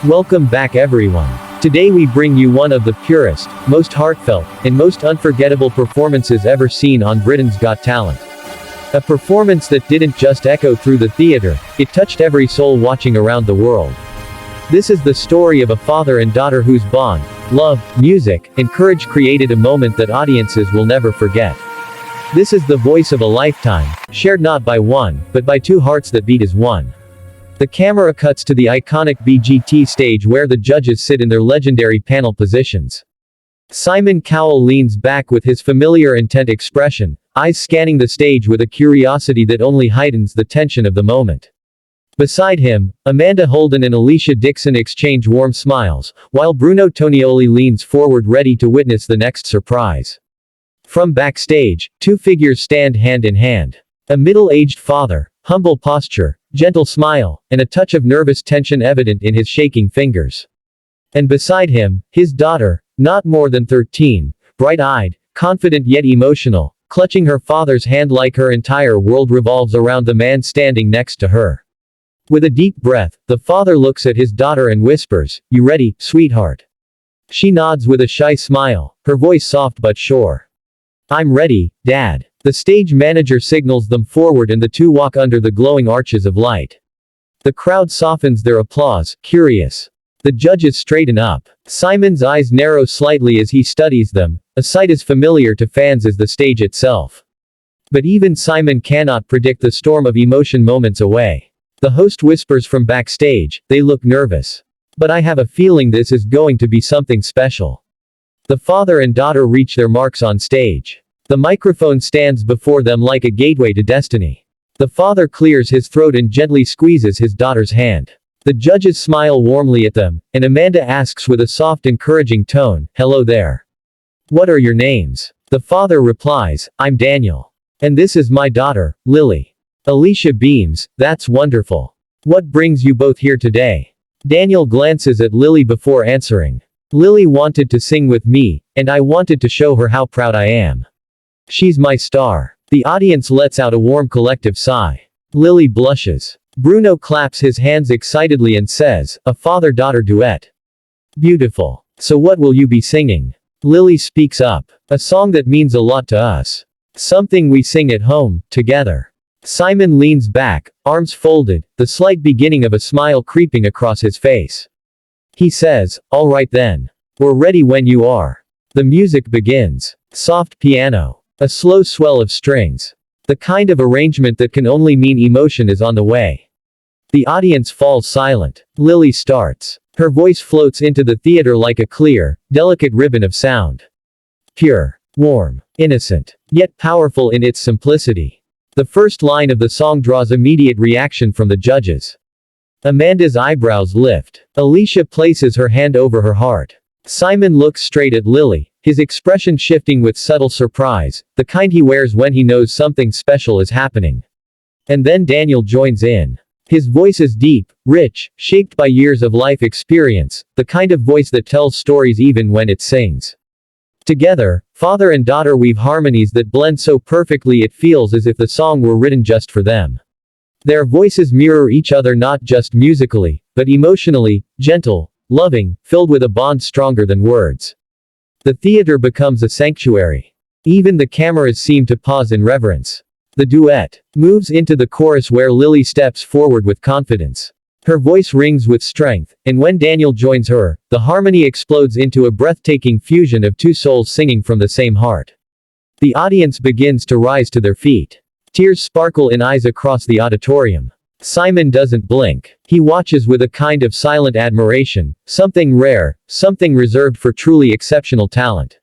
Welcome back everyone. Today we bring you one of the purest, most heartfelt, and most unforgettable performances ever seen on Britain's Got Talent. A performance that didn't just echo through the theater, it touched every soul watching around the world. This is the story of a father and daughter whose bond, love, music, and courage created a moment that audiences will never forget. This is the voice of a lifetime, shared not by one, but by two hearts that beat as one. The camera cuts to the iconic BGT stage where the judges sit in their legendary panel positions. Simon Cowell leans back with his familiar intent expression, eyes scanning the stage with a curiosity that only heightens the tension of the moment. Beside him, Amanda Holden and Alicia Dixon exchange warm smiles, while Bruno Tonioli leans forward ready to witness the next surprise. From backstage, two figures stand hand in hand. A middle-aged father, humble posture, gentle smile, and a touch of nervous tension evident in his shaking fingers. And beside him, his daughter, not more than 13, bright-eyed, confident yet emotional, clutching her father's hand like her entire world revolves around the man standing next to her. With a deep breath, the father looks at his daughter and whispers, "You ready, sweetheart?" She nods with a shy smile, her voice soft but sure. "I'm ready, Dad." The stage manager signals them forward and the two walk under the glowing arches of light. The crowd softens their applause, curious. The judges straighten up. Simon's eyes narrow slightly as he studies them, a sight as familiar to fans as the stage itself. But even Simon cannot predict the storm of emotion moments away. The host whispers from backstage, "They look nervous. But I have a feeling this is going to be something special." The father and daughter reach their marks on stage. The microphone stands before them like a gateway to destiny. The father clears his throat and gently squeezes his daughter's hand. The judges smile warmly at them, and Amanda asks with a soft encouraging tone, "Hello there. What are your names?" The father replies, "I'm Daniel. And this is my daughter, Lily." Alicia beams, "That's wonderful. What brings you both here today?" Daniel glances at Lily before answering. "Lily wanted to sing with me, and I wanted to show her how proud I am. She's my star." The audience lets out a warm collective sigh. Lily blushes. Bruno claps his hands excitedly and says, "A father-daughter duet. Beautiful. So what will you be singing?" Lily speaks up. "A song that means a lot to us. Something we sing at home, together." Simon leans back, arms folded, the slight beginning of a smile creeping across his face. He says, "All right then. We're ready when you are." The music begins. Soft piano. A slow swell of strings. The kind of arrangement that can only mean emotion is on the way. The audience falls silent. Lily starts. Her voice floats into the theater like a clear, delicate ribbon of sound. Pure, warm, innocent, yet powerful in its simplicity. The first line of the song draws immediate reaction from the judges. Amanda's eyebrows lift. Alicia places her hand over her heart. Simon looks straight at Lily, his expression shifting with subtle surprise, the kind he wears when he knows something special is happening. And then Daniel joins in. His voice is deep, rich, shaped by years of life experience, the kind of voice that tells stories even when it sings. Together, father and daughter weave harmonies that blend so perfectly it feels as if the song were written just for them. Their voices mirror each other not just musically, but emotionally, gentle, loving, filled with a bond stronger than words. The theater becomes a sanctuary. Even the cameras seem to pause in reverence. The duet moves into the chorus where Lily steps forward with confidence. Her voice rings with strength, and when Daniel joins her, the harmony explodes into a breathtaking fusion of two souls singing from the same heart. The audience begins to rise to their feet. Tears sparkle in eyes across the auditorium. Simon doesn't blink. He watches with a kind of silent admiration, something rare, something reserved for truly exceptional talent.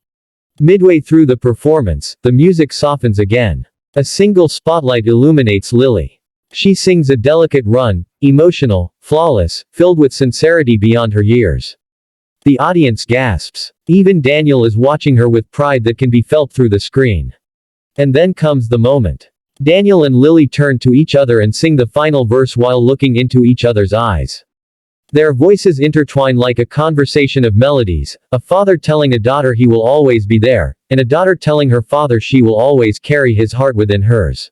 Midway through the performance, the music softens again. A single spotlight illuminates Lily. She sings a delicate run, emotional, flawless, filled with sincerity beyond her years. The audience gasps. Even Daniel is watching her with pride that can be felt through the screen. And then comes the moment. Daniel and Lily turn to each other and sing the final verse while looking into each other's eyes. Their voices intertwine like a conversation of melodies, a father telling a daughter he will always be there, and a daughter telling her father she will always carry his heart within hers.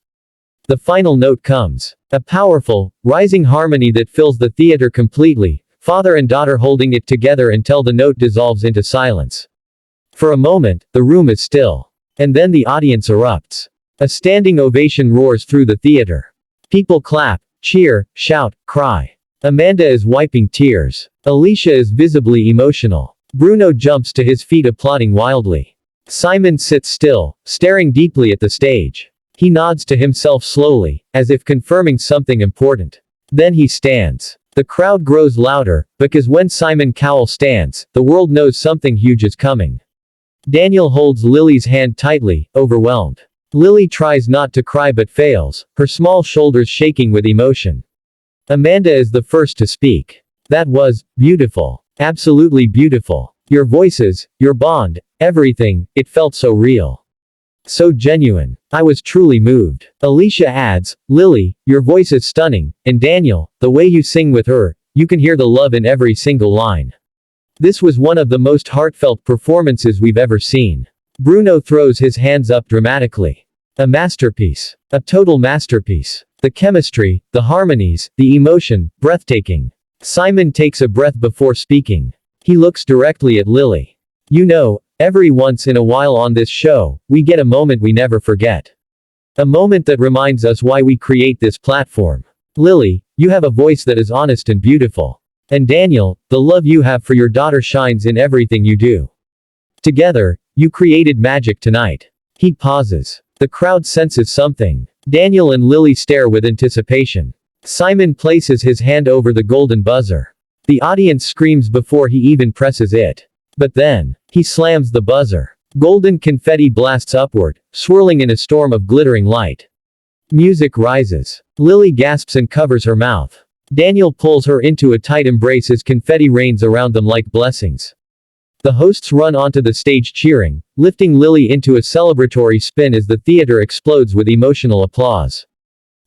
The final note comes. A powerful, rising harmony that fills the theater completely, father and daughter holding it together until the note dissolves into silence. For a moment, the room is still. And then the audience erupts. A standing ovation roars through the theater. People clap, cheer, shout, cry. Amanda is wiping tears. Alicia is visibly emotional. Bruno jumps to his feet applauding wildly. Simon sits still, staring deeply at the stage. He nods to himself slowly, as if confirming something important. Then he stands. The crowd grows louder, because when Simon Cowell stands, the world knows something huge is coming. Daniel holds Lily's hand tightly, overwhelmed. Lily tries not to cry but fails, her small shoulders shaking with emotion. Amanda is the first to speak. That was beautiful. Absolutely beautiful. Your voices, your bond, everything, it felt so real. So genuine. I was truly moved. Alicia adds, Lily, your voice is stunning, and Daniel, the way you sing with her, you can hear the love in every single line. This was one of the most heartfelt performances we've ever seen. Bruno throws his hands up dramatically. A masterpiece. A total masterpiece. The chemistry, the harmonies, the emotion, breathtaking. Simon takes a breath before speaking. He looks directly at Lily. You know, every once in a while on this show, we get a moment we never forget. A moment that reminds us why we create this platform. Lily, you have a voice that is honest and beautiful. And Daniel, the love you have for your daughter shines in everything you do. Together, you created magic tonight. He pauses. The crowd senses something. Daniel and Lily stare with anticipation. Simon places his hand over the golden buzzer. The audience screams before he even presses it. But then, he slams the buzzer. Golden confetti blasts upward, swirling in a storm of glittering light. Music rises. Lily gasps and covers her mouth. Daniel pulls her into a tight embrace as confetti rains around them like blessings. The hosts run onto the stage cheering, lifting Lily into a celebratory spin as the theater explodes with emotional applause.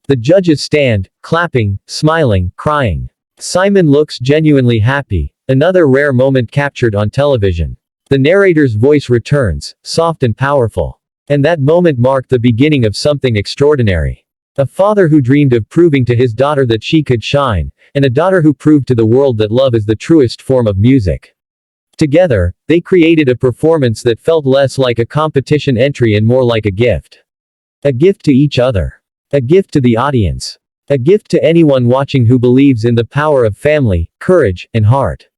The judges stand, clapping, smiling, crying. Simon looks genuinely happy, another rare moment captured on television. The narrator's voice returns, soft and powerful. And that moment marked the beginning of something extraordinary. A father who dreamed of proving to his daughter that she could shine, and a daughter who proved to the world that love is the truest form of music. Together, they created a performance that felt less like a competition entry and more like a gift. A gift to each other. A gift to the audience. A gift to anyone watching who believes in the power of family, courage, and heart.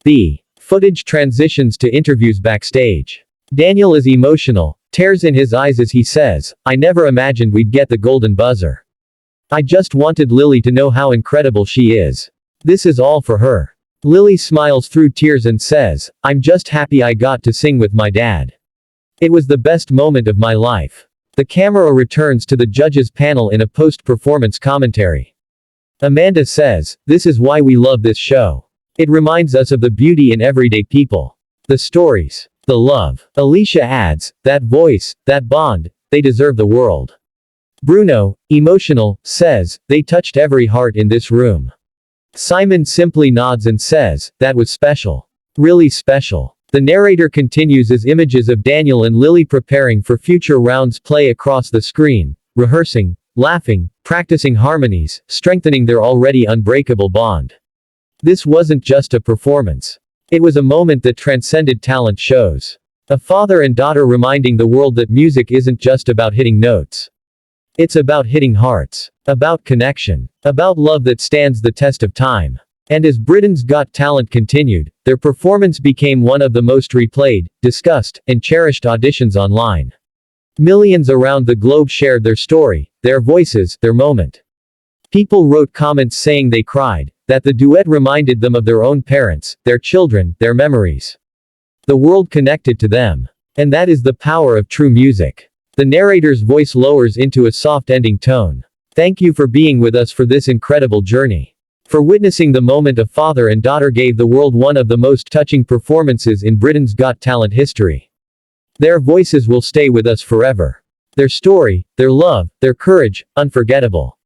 The footage transitions to interviews backstage. Daniel is emotional, tears in his eyes as he says, I never imagined we'd get the golden buzzer. I just wanted Lily to know how incredible she is. This is all for her. Lily smiles through tears and says, I'm just happy I got to sing with my dad. It was the best moment of my life. The camera returns to the judges' panel in a post-performance commentary. Amanda says, this is why we love this show. It reminds us of the beauty in everyday people. The stories. The love. Alicia adds, that voice, that bond, they deserve the world. Bruno, emotional, says, they touched every heart in this room. Simon simply nods and says, that was special. Really special. The narrator continues as images of Daniel and Lily preparing for future rounds play across the screen, rehearsing, laughing, practicing harmonies, strengthening their already unbreakable bond. This wasn't just a performance. It was a moment that transcended talent shows. A father and daughter reminding the world that music isn't just about hitting notes. It's about hitting hearts. About connection. About love that stands the test of time. And as Britain's Got Talent continued, their performance became one of the most replayed, discussed, and cherished auditions online. Millions around the globe shared their story, their voices, their moment. People wrote comments saying they cried, that the duet reminded them of their own parents, their children, their memories. The world connected to them. And that is the power of true music. The narrator's voice lowers into a soft ending tone. Thank you for being with us for this incredible journey. For witnessing the moment a father and daughter gave the world one of the most touching performances in Britain's Got Talent history. Their voices will stay with us forever. Their story, their love, their courage, unforgettable.